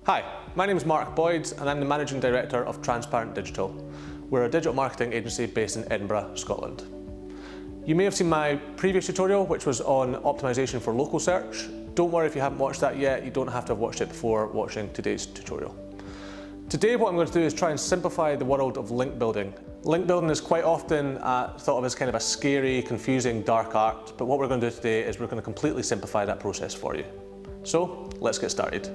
Hi, my name is Mark Boyd and I'm the Managing Director of Transparent Digital. We're a digital marketing agency based in Edinburgh, Scotland. You may have seen my previous tutorial, which was on optimisation for local search. Don't worry if you haven't watched that yet, you don't have to have watched it before watching today's tutorial. Today what I'm going to do is try and simplify the world of link building. Link building is quite often thought of as kind of a scary, confusing, dark art, but what we're going to do today is we're going to completely simplify that process for you. So, let's get started.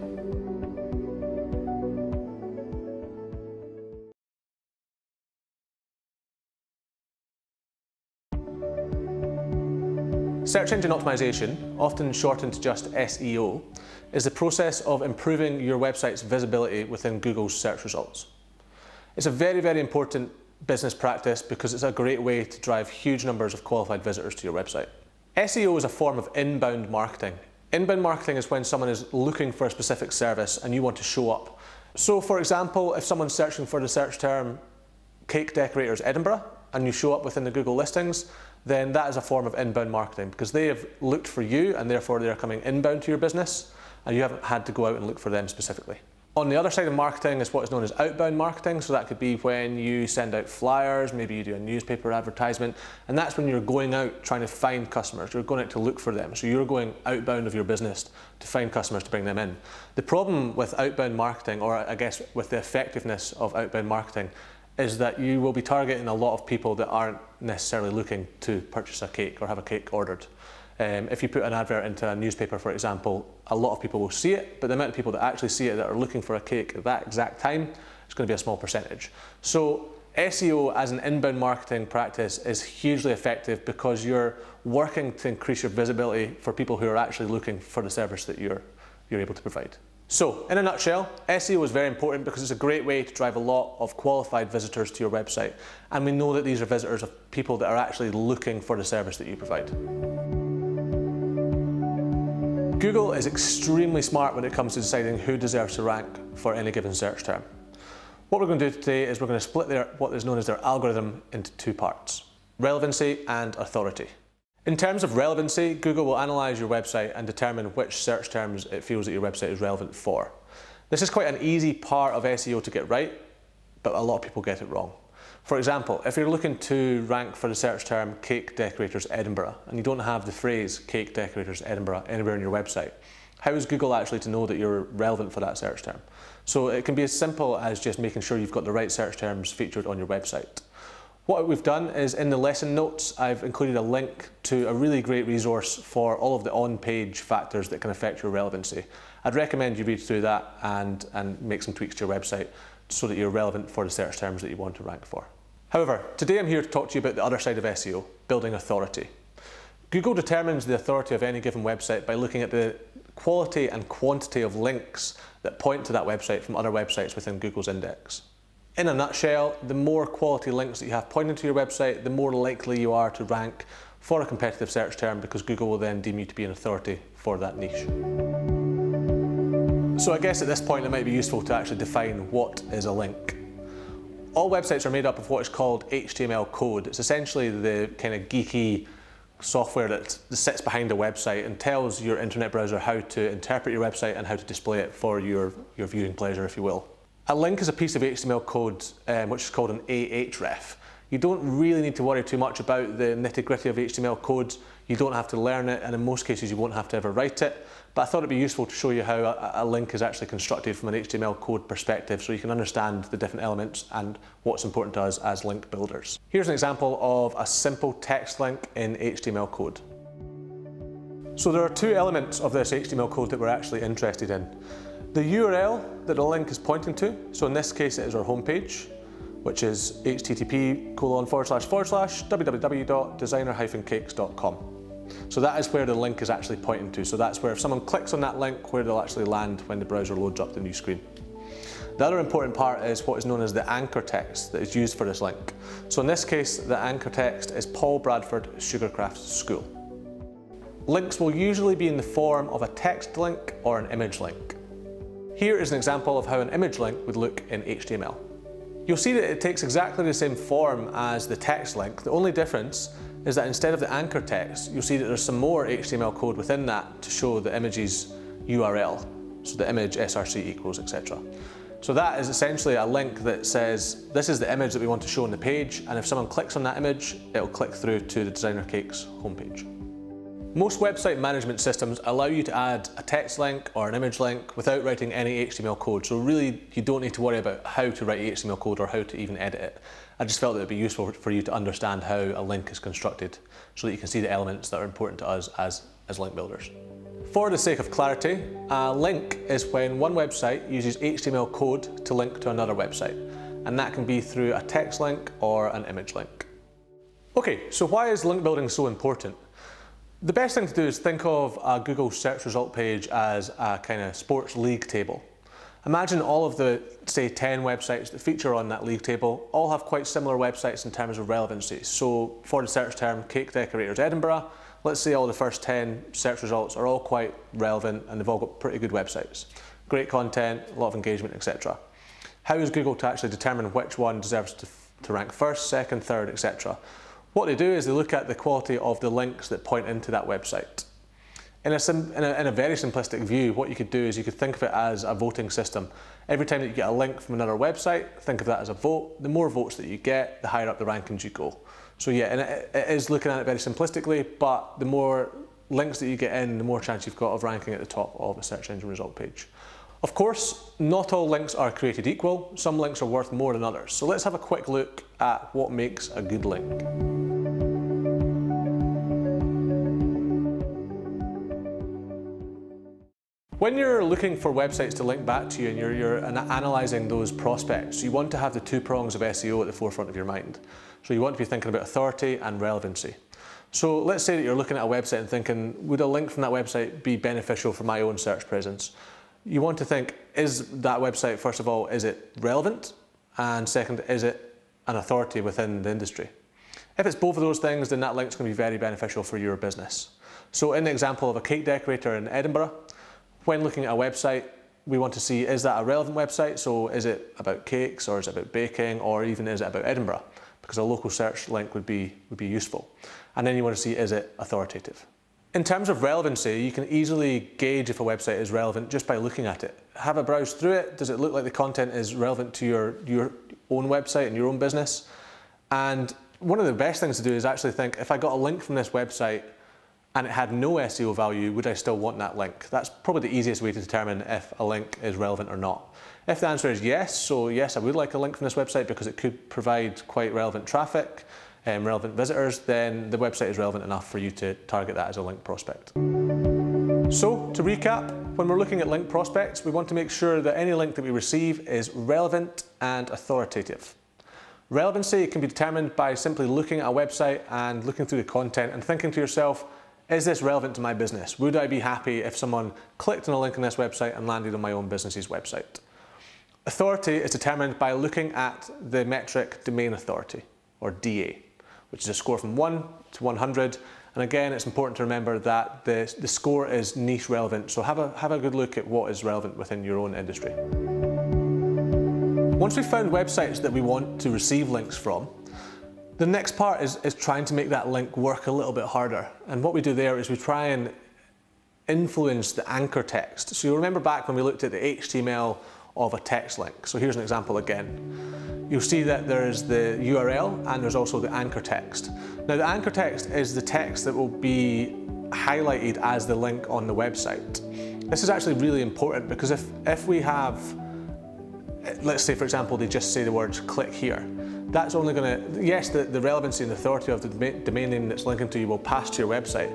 Search engine optimization, often shortened to just SEO, is the process of improving your website's visibility within Google's search results. It's a very, very important business practice because it's a great way to drive huge numbers of qualified visitors to your website. SEO is a form of inbound marketing. Inbound marketing is when someone is looking for a specific service and you want to show up. So for example, if someone's searching for the search term cake decorators Edinburgh and you show up within the Google listings, then that is a form of inbound marketing because they have looked for you and therefore they're coming inbound to your business and you haven't had to go out and look for them specifically. On the other side of marketing is what is known as outbound marketing, so that could be when you send out flyers, maybe you do a newspaper advertisement, and that's when you're going out trying to find customers, you're going out to look for them, so you're going outbound of your business to find customers to bring them in. The problem with outbound marketing, or I guess with the effectiveness of outbound marketing, is that you will be targeting a lot of people that aren't necessarily looking to purchase a cake or have a cake ordered. If you put an advert into a newspaper, for example, a lot of people will see it, but the amount of people that actually see it that are looking for a cake at that exact time is going to be a small percentage. So SEO as an inbound marketing practice is hugely effective because you're working to increase your visibility for people who are actually looking for the service that you're able to provide. So, in a nutshell, SEO is very important because it's a great way to drive a lot of qualified visitors to your website. And we know that these are visitors of people that are actually looking for the service that you provide. Google is extremely smart when it comes to deciding who deserves to rank for any given search term. What we're going to do today is we're going to split what is known as their algorithm into two parts: relevancy and authority. In terms of relevancy, Google will analyse your website and determine which search terms it feels that your website is relevant for. This is quite an easy part of SEO to get right, but a lot of people get it wrong. For example, if you're looking to rank for the search term cake decorators Edinburgh and you don't have the phrase cake decorators Edinburgh anywhere on your website, how is Google actually to know that you're relevant for that search term? So it can be as simple as just making sure you've got the right search terms featured on your website. What we've done is in the lesson notes, I've included a link to a really great resource for all of the on-page factors that can affect your relevancy. I'd recommend you read through that and make some tweaks to your website so that you're relevant for the search terms that you want to rank for. However, today I'm here to talk to you about the other side of SEO, building authority. Google determines the authority of any given website by looking at the quality and quantity of links that point to that website from other websites within Google's index. In a nutshell, the more quality links that you have pointing to your website, the more likely you are to rank for a competitive search term because Google will then deem you to be an authority for that niche. So I guess at this point it might be useful to actually define what is a link. All websites are made up of what is called HTML code. It's essentially the kind of geeky software that sits behind a website and tells your internet browser how to interpret your website and how to display it for your viewing pleasure, if you will. A link is a piece of HTML code which is called an Ahref. You don't really need to worry too much about the nitty-gritty of HTML code. You don't have to learn it, and in most cases you won't have to ever write it. But I thought it'd be useful to show you how a link is actually constructed from an HTML code perspective so you can understand the different elements and what's important to us as link builders. Here's an example of a simple text link in HTML code. So there are two elements of this HTML code that we're actually interested in. The URL that the link is pointing to, so in this case it is our homepage, which is http://www.designer-cakes.com. So that is where the link is actually pointing to. So that's where if someone clicks on that link, where they'll actually land when the browser loads up the new screen. The other important part is what is known as the anchor text that is used for this link. So in this case, the anchor text is Paul Bradford Sugarcraft School. Links will usually be in the form of a text link or an image link. Here is an example of how an image link would look in HTML. You'll see that it takes exactly the same form as the text link. The only difference is that instead of the anchor text, you'll see that there's some more HTML code within that to show the image's URL. So the image src equals, etc. So that is essentially a link that says this is the image that we want to show on the page, and if someone clicks on that image, it'll click through to the Designer Cakes homepage. Most website management systems allow you to add a text link or an image link without writing any HTML code. So really, you don't need to worry about how to write HTML code or how to even edit it. I just felt that it would be useful for you to understand how a link is constructed so that you can see the elements that are important to us as link builders. For the sake of clarity, a link is when one website uses HTML code to link to another website, and that can be through a text link or an image link. Okay, so why is link building so important? The best thing to do is think of a Google search result page as a kind of sports league table. Imagine all of the, say, 10 websites that feature on that league table all have quite similar websites in terms of relevancy. So for the search term Cake Decorators Edinburgh, let's say all the first 10 search results are all quite relevant and they've all got pretty good websites. Great content, a lot of engagement, etc. How is Google to actually determine which one deserves to rank first, second, third, etc.? What they do is they look at the quality of the links that point into that website. In a very simplistic view, what you could do is you could think of it as a voting system. Every time that you get a link from another website, think of that as a vote. The more votes that you get, the higher up the rankings you go. So yeah, and it is looking at it very simplistically, but the more links that you get in, the more chance you've got of ranking at the top of a search engine result page. Of course, not all links are created equal. Some links are worth more than others. So let's have a quick look at what makes a good link. When you're looking for websites to link back to you and you're analysing those prospects, you want to have the two prongs of SEO at the forefront of your mind. So you want to be thinking about authority and relevancy. So let's say that you're looking at a website and thinking, would a link from that website be beneficial for my own search presence? You want to think, is that website, first of all, is it relevant? And second, is it an authority within the industry? If it's both of those things, then that link's going to be very beneficial for your business. So in the example of a cake decorator in Edinburgh, when looking at a website, we want to see, is that a relevant website? So is it about cakes, or is it about baking, or even is it about Edinburgh? Because a local search link would be useful. And then you want to see, is it authoritative? In terms of relevancy, you can easily gauge if a website is relevant just by looking at it. Have a browse through it. Does it look like the content is relevant to your own website and your own business? And one of the best things to do is actually think, if I got a link from this website and it had no SEO value, would I still want that link? That's probably the easiest way to determine if a link is relevant or not. If the answer is yes, so yes, I would like a link from this website because it could provide quite relevant traffic, relevant visitors, then the website is relevant enough for you to target that as a link prospect. So to recap, when we're looking at link prospects, we want to make sure that any link that we receive is relevant and authoritative. Relevancy can be determined by simply looking at a website and looking through the content and thinking to yourself, is this relevant to my business? Would I be happy if someone clicked on a link on this website and landed on my own business's website? Authority is determined by looking at the metric domain authority, or DA, which is a score from 1 to 100. And again, it's important to remember that the score is niche relevant, so have a good look at what is relevant within your own industry. Once we've found websites that we want to receive links from, the next part is trying to make that link work a little bit harder. And what we do there is we try and influence the anchor text. So you'll remember back when we looked at the HTML of a text link. So here's an example again. You'll see that there's the URL and there's also the anchor text. Now the anchor text is the text that will be highlighted as the link on the website. This is actually really important because if we have, let's say for example, they just say the words click here, that's only going to, yes, the relevancy and authority of the domain name that's linking to you will pass to your website,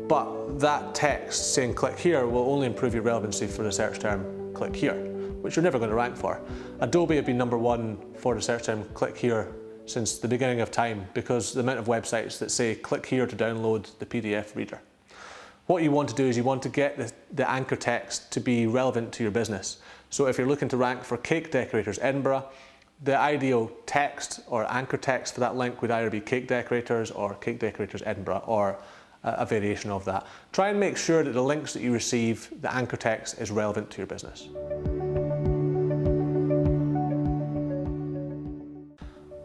but that text saying click here will only improve your relevancy for the search term click here, which you're never going to rank for. Adobe have been #1 for the search term click here since the beginning of time because the amount of websites that say click here to download the PDF reader. What you want to do is you want to get the anchor text to be relevant to your business. So if you're looking to rank for Cake Decorators Edinburgh, the ideal text or anchor text for that link would either be Cake Decorators or Cake Decorators Edinburgh or a variation of that. Try and make sure that the links that you receive, the anchor text is relevant to your business.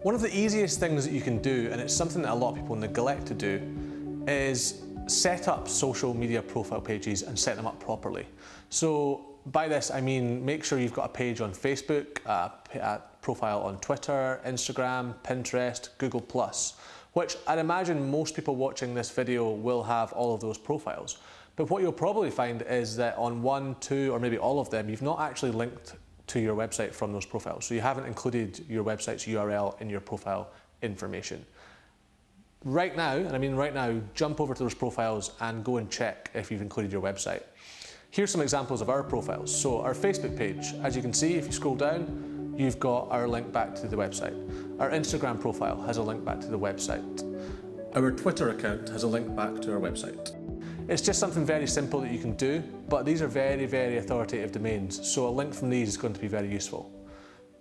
One of the easiest things that you can do, and it's something that a lot of people neglect to do, is set up social media profile pages and set them up properly. So by this I mean make sure you've got a page on Facebook, a profile on Twitter, Instagram, Pinterest, Google+, which I'd imagine most people watching this video will have all of those profiles. But what you'll probably find is that on one, two, or maybe all of them, you've not actually linked to your website from those profiles. So you haven't included your website's URL in your profile information. Right now, and I mean right now, jump over to those profiles and go and check if you've included your website. Here's some examples of our profiles. So our Facebook page, as you can see, if you scroll down, you've got our link back to the website. Our Instagram profile has a link back to the website. Our Twitter account has a link back to our website. It's just something very simple that you can do, but these are very, very authoritative domains, so a link from these is going to be very useful.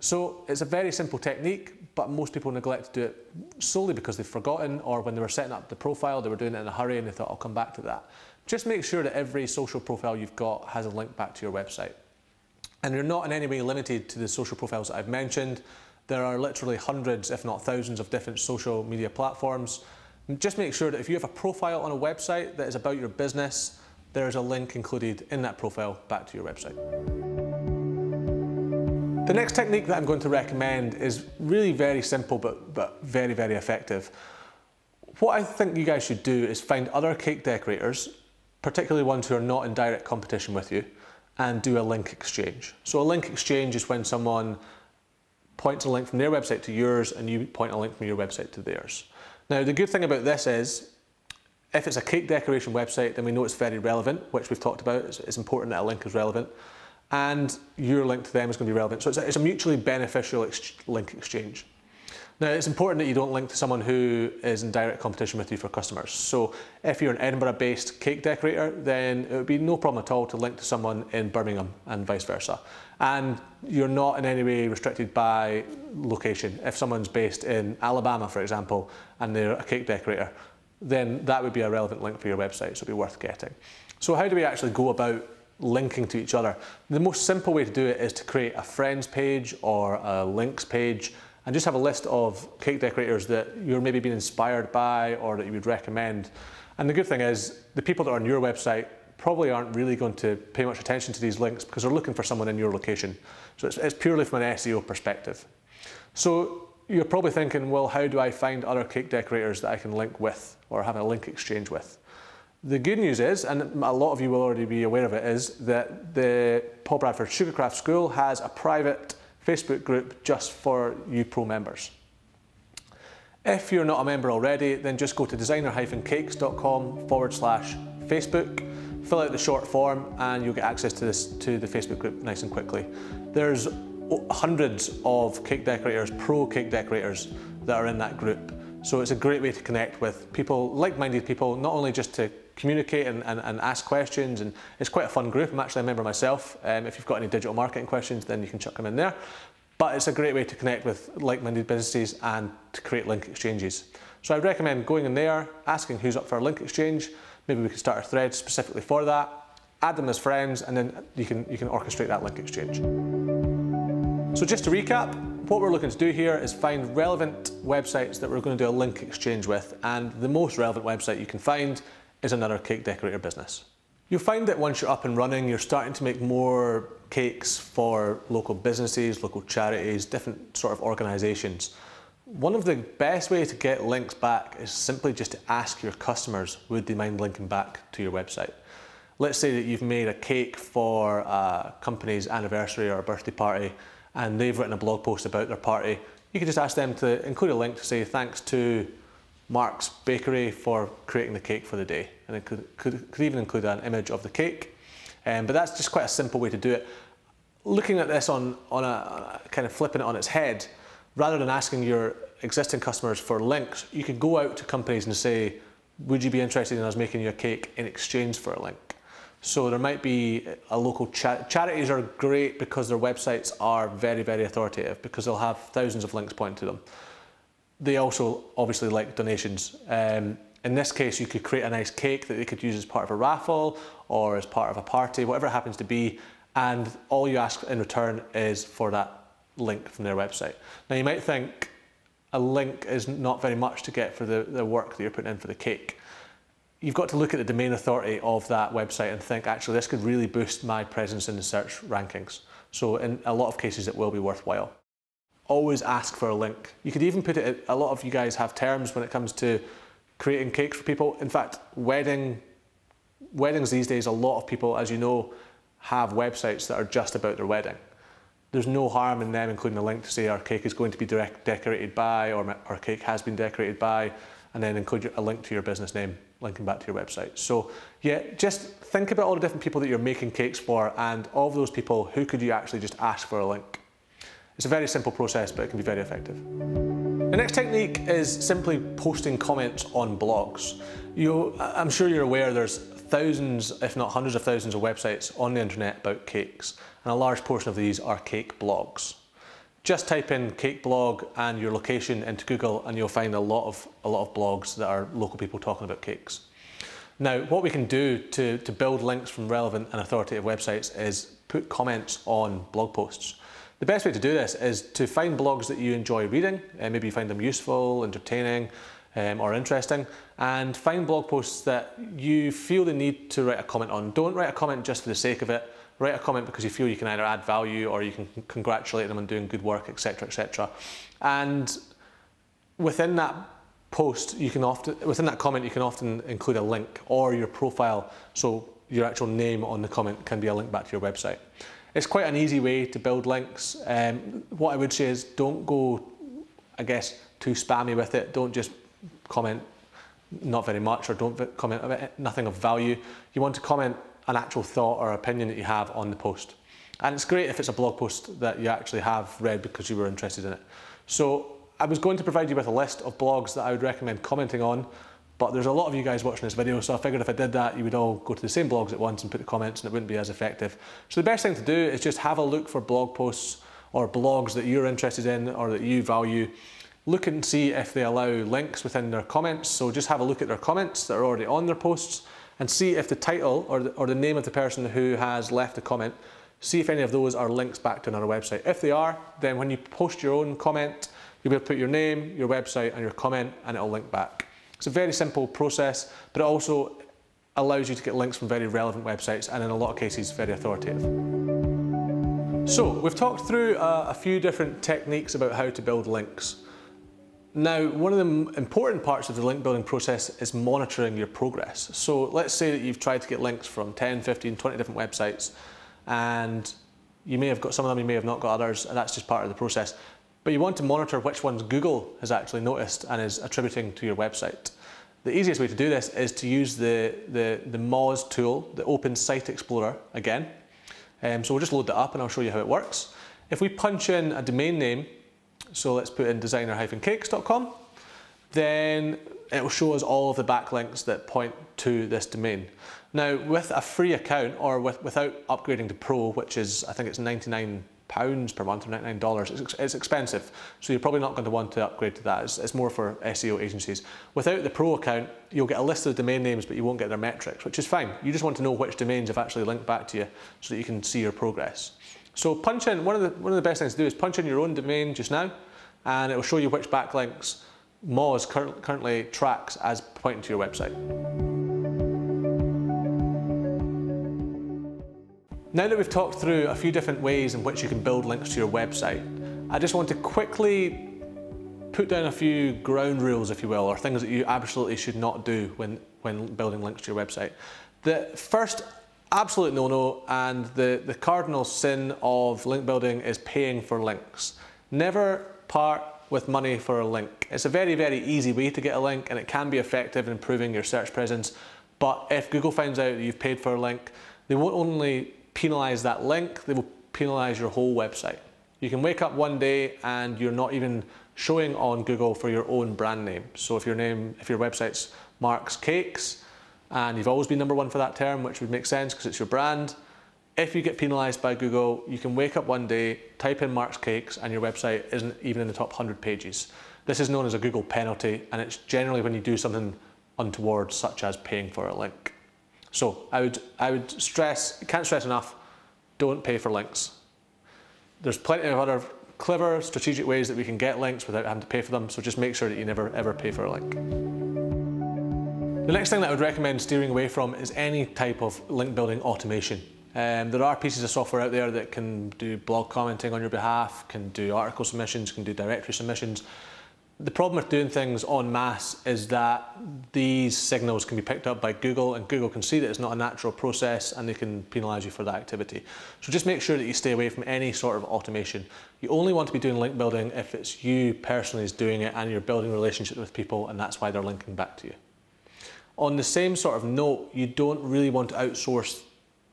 So it's a very simple technique, but most people neglect to do it solely because they've forgotten, or when they were setting up the profile, they were doing it in a hurry and they thought, I'll come back to that. Just make sure that every social profile you've got has a link back to your website. And you're not in any way limited to the social profiles that I've mentioned. There are literally hundreds, if not thousands, of different social media platforms. Just make sure that if you have a profile on a website that is about your business, there is a link included in that profile back to your website. The next technique that I'm going to recommend is really very simple but very, very effective. What I think you guys should do is find other cake decorators, particularly ones who are not in direct competition with you, and do a link exchange. So a link exchange is when someone points a link from their website to yours and you point a link from your website to theirs. Now, the good thing about this is, if it's a cake decoration website, then we know it's very relevant, which we've talked about. It's important that a link is relevant, and your link to them is going to be relevant. So it's a mutually beneficial link exchange. Now, it's important that you don't link to someone who is in direct competition with you for customers. So if you're an Edinburgh-based cake decorator, then it would be no problem at all to link to someone in Birmingham and vice versa. And you're not in any way restricted by location. If someone's based in Alabama, for example, and they're a cake decorator, then that would be a relevant link for your website, so it'd be worth getting. So how do we actually go about linking to each other? The most simple way to do it is to create a friends page or a links page, and just have a list of cake decorators that you're maybe being inspired by or that you would recommend. And the good thing is, the people that are on your website probably aren't really going to pay much attention to these links because they're looking for someone in your location. So it's purely from an SEO perspective. So you're probably thinking, well, how do I find other cake decorators that I can link with or have a link exchange with? The good news is, and a lot of you will already be aware of it, is that the Paul Bradford Sugarcraft School has a private Facebook group just for you pro members. If you're not a member already, then just go to designer-cakes.com/Facebook, fill out the short form, and you'll get access to the Facebook group nice and quickly. There's hundreds of cake decorators, pro cake decorators, that are in that group. So it's a great way to connect with people, like-minded people, not only just to communicate and ask questions, and it's quite a fun group. I'm actually a member myself. If you've got any digital marketing questions, then you can chuck them in there. But it's a great way to connect with like-minded businesses and to create link exchanges. So I'd recommend going in there, asking who's up for a link exchange. Maybe we could start a thread specifically for that, add them as friends, and then you can orchestrate that link exchange. So just to recap, what we're looking to do here is find relevant websites that we're going to do a link exchange with, and the most relevant website you can find is another cake decorator business. You'll find that once you're up and running, you're starting to make more cakes for local businesses, local charities, different sort of organisations. One of the best ways to get links back is simply just to ask your customers, would they mind linking back to your website? Let's say that you've made a cake for a company's anniversary or a birthday party, and they've written a blog post about their party. You can just ask them to include a link to say thanks to Mark's Bakery for creating the cake for the day, and it could even include an image of the cake. But that's just quite a simple way to do it. Looking at this on a kind of flipping it on its head, rather than asking your existing customers for links, you could go out to companies and say, would you be interested in us making you a cake in exchange for a link? So there might be a local charities are great because their websites are very, very authoritative because they'll have thousands of links pointing to them. They also obviously like donations. In this case, you could create a nice cake that they could use as part of a raffle or as part of a party, whatever it happens to be, and all you ask in return is for that link from their website. Now you might think a link is not very much to get for the work that you're putting in for the cake. you've got to look at the domain authority of that website and think, actually, this could really boost my presence in the search rankings. So in a lot of cases, it will be worthwhile. Always ask for a link. You could even put it, a lot of you guys have terms when it comes to creating cakes for people. In fact, weddings these days, a lot of people, as you know, have websites that are just about their wedding. There's no harm in them including a link to say our cake is going to be decorated by, or our cake has been decorated by, and then include a link to your business name, linking back to your website. So yeah, just think about all the different people that you're making cakes for, and of those people, who could you actually just ask for a link? It's a very simple process, but it can be very effective. The next technique is simply posting comments on blogs. I'm sure you're aware there's thousands, if not hundreds of thousands of websites on the internet about cakes, and a large portion of these are cake blogs. Just type in cake blog and your location into Google and you'll find a lot of blogs that are local people talking about cakes. Now, what we can do to build links from relevant and authoritative websites is put comments on blog posts. The best way to do this is to find blogs that you enjoy reading, and maybe you find them useful, entertaining, or interesting, and find blog posts that you feel the need to write a comment on. Don't write a comment just for the sake of it. Write a comment because you feel you can either add value or you can congratulate them on doing good work, etc., etc. And within that post, within that comment, you can often include a link or your profile, so your actual name on the comment can be a link back to your website. It's quite an easy way to build links. What I would say is don't go, I guess, too spammy with it. Don't just comment not very much, or don't comment about nothing of value. You want to comment an actual thought or opinion that you have on the post. And it's great if it's a blog post that you actually have read because you were interested in it. So I was going to provide you with a list of blogs that I would recommend commenting on, but there's a lot of you guys watching this video, so I figured if I did that, you would all go to the same blogs at once and put the comments, and it wouldn't be as effective. So the best thing to do is just have a look for blog posts or blogs that you're interested in or that you value. Look and see if they allow links within their comments. So just have a look at their comments that are already on their posts and see if the title or the name of the person who has left the comment, see if any of those are links back to another website. If they are, then when you post your own comment, you'll be able to put your name, your website and your comment, and it'll link back. It's a very simple process, but it also allows you to get links from very relevant websites, and in a lot of cases, very authoritative. So we've talked through a few different techniques about how to build links. Now, one of the important parts of the link building process is monitoring your progress. So let's say that you've tried to get links from 10, 15, 20 different websites, and you may have got some of them, you may have not got others, and that's just part of the process. But you want to monitor which ones Google has actually noticed and is attributing to your website. The easiest way to do this is to use the Moz tool, the Open Site Explorer again. So we'll just load that up and I'll show you how it works. If we punch in a domain name, so let's put in designer-cakes.com, then it will show us all of the backlinks that point to this domain. Now, with a free account or without upgrading to Pro, which is, I think it's £99 per month or $99, it's expensive. So you're probably not going to want to upgrade to that. It's more for SEO agencies. Without the Pro account, you'll get a list of domain names, but you won't get their metrics, which is fine. You just want to know which domains have actually linked back to you so that you can see your progress. So punch in, one of the best things to do is punch in your own domain just now, and it will show you which backlinks Moz currently tracks as pointing to your website. Now that we've talked through a few different ways in which you can build links to your website, I just want to quickly put down a few ground rules, if you will, or things that you absolutely should not do when building links to your website. The first absolute no-no and the cardinal sin of link building is paying for links. Never part with money for a link. It's a very, very easy way to get a link, and it can be effective in improving your search presence. But if Google finds out that you've paid for a link, they won't only penalise that link, they will penalise your whole website. You can wake up one day and you're not even showing on Google for your own brand name. So if your website's Mark's Cakes and you've always been #1 for that term, which would make sense because it's your brand, if you get penalised by Google, you can wake up one day, type in Mark's Cakes, and your website isn't even in the top 100 pages. This is known as a Google penalty, and it's generally when you do something untoward, such as paying for a link. So I would stress, can't stress enough, don't pay for links. There's plenty of other clever, strategic ways that we can get links without having to pay for them, so just make sure that you never ever pay for a link. The next thing that I would recommend steering away from is any type of link building automation. There are pieces of software out there that can do blog commenting on your behalf, can do article submissions, can do directory submissions. The problem with doing things en masse is that these signals can be picked up by Google, and Google can see that it's not a natural process and they can penalise you for that activity. So just make sure that you stay away from any sort of automation. You only want to be doing link building if it's you personally is doing it and you're building relationships with people and that's why they're linking back to you. On the same sort of note, you don't really want to outsource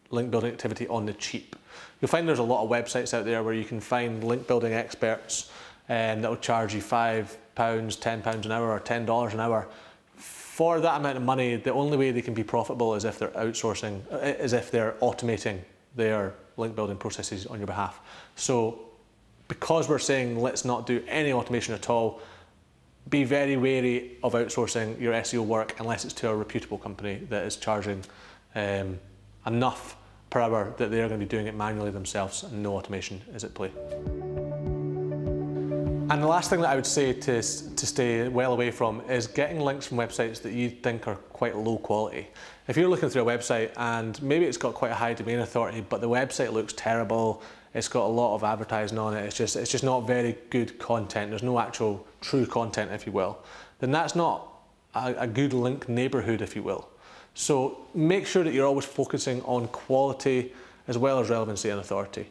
link building activity on the cheap. You'll find there's a lot of websites out there where you can find link building experts that will charge you £5, £10 an hour or $10 an hour. For that amount of money, the only way they can be profitable is if they're outsourcing, is if they're automating their link building processes on your behalf. So because we're saying let's not do any automation at all, be very wary of outsourcing your SEO work unless it's to a reputable company that is charging enough per hour that they're going to be doing it manually themselves and no automation is at play. And the last thing that I would say to stay well away from is getting links from websites that you think are quite low quality. If you're looking through a website and maybe it's got quite a high domain authority, but the website looks terrible, it's got a lot of advertising on it, it's just not very good content, there's no actual true content, if you will, then that's not a good link neighbourhood, if you will. So make sure that you're always focusing on quality as well as relevancy and authority.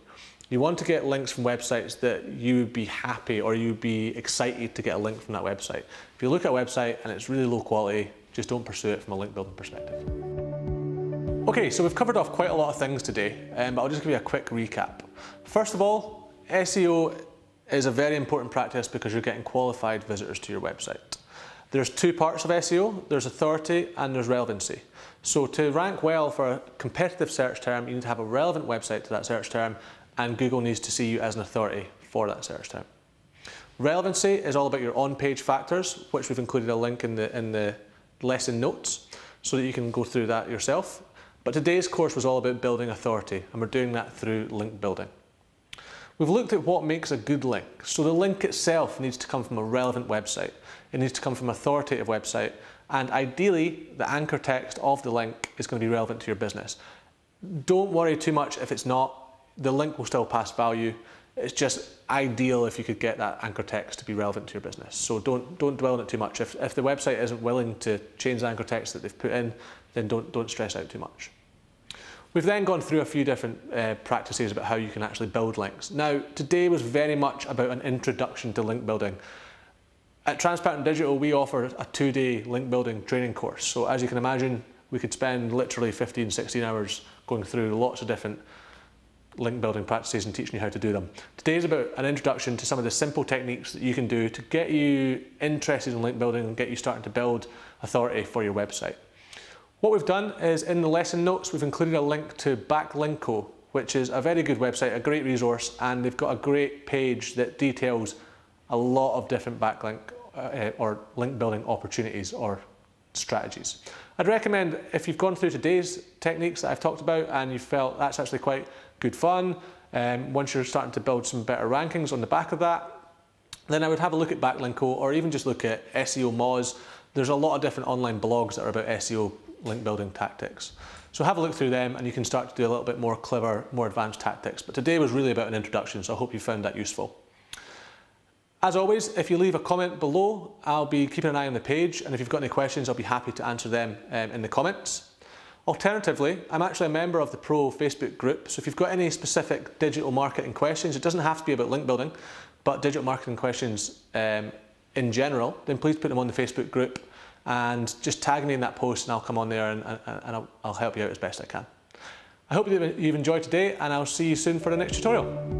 You want to get links from websites that you would be happy or you'd be excited to get a link from that website. If you look at a website and it's really low quality, just don't pursue it from a link building perspective. Okay, so we've covered off quite a lot of things today, but I'll just give you a quick recap. First of all, SEO is a very important practice because you're getting qualified visitors to your website. There's two parts of SEO, there's authority and there's relevancy. So to rank well for a competitive search term, you need to have a relevant website to that search term, and Google needs to see you as an authority for that search term. Relevancy is all about your on-page factors, which we've included a link in the lesson notes so that you can go through that yourself. But today's course was all about building authority, and we're doing that through link building. We've looked at what makes a good link. So the link itself needs to come from a relevant website. It needs to come from an authoritative website, and ideally the anchor text of the link is going to be relevant to your business. Don't worry too much if it's not. The link will still pass value. It's just ideal if you could get that anchor text to be relevant to your business. So don't dwell on it too much. If the website isn't willing to change the anchor text that they've put in, then don't stress out too much. We've then gone through a few different practices about how you can actually build links. Now, today was very much about an introduction to link building. At Transparent Digital, we offer a 2-day link building training course. So as you can imagine, we could spend literally 15, 16 hours going through lots of different link building practices and teaching you how to do them. Today is about an introduction to some of the simple techniques that you can do to get you interested in link building and get you starting to build authority for your website. What we've done is in the lesson notes, we've included a link to Backlinko, which is a very good website, a great resource, and they've got a great page that details a lot of different backlink or link building opportunities or strategies. I'd recommend if you've gone through today's techniques that I've talked about and you felt that's actually quite good fun, once you're starting to build some better rankings on the back of that, then I would have a look at Backlinko or even just look at SEO Moz. There's a lot of different online blogs that are about SEO link building tactics. So have a look through them and you can start to do a little bit more clever, more advanced tactics. But today was really about an introduction, so I hope you found that useful. As always, if you leave a comment below, I'll be keeping an eye on the page, and if you've got any questions, I'll be happy to answer them in the comments. Alternatively, I'm actually a member of the Pro Facebook group, so if you've got any specific digital marketing questions, it doesn't have to be about link building, but digital marketing questions in general, then please put them on the Facebook group and just tag me in that post and I'll come on there and I'll help you out as best I can. I hope you've enjoyed today, and I'll see you soon for the next tutorial.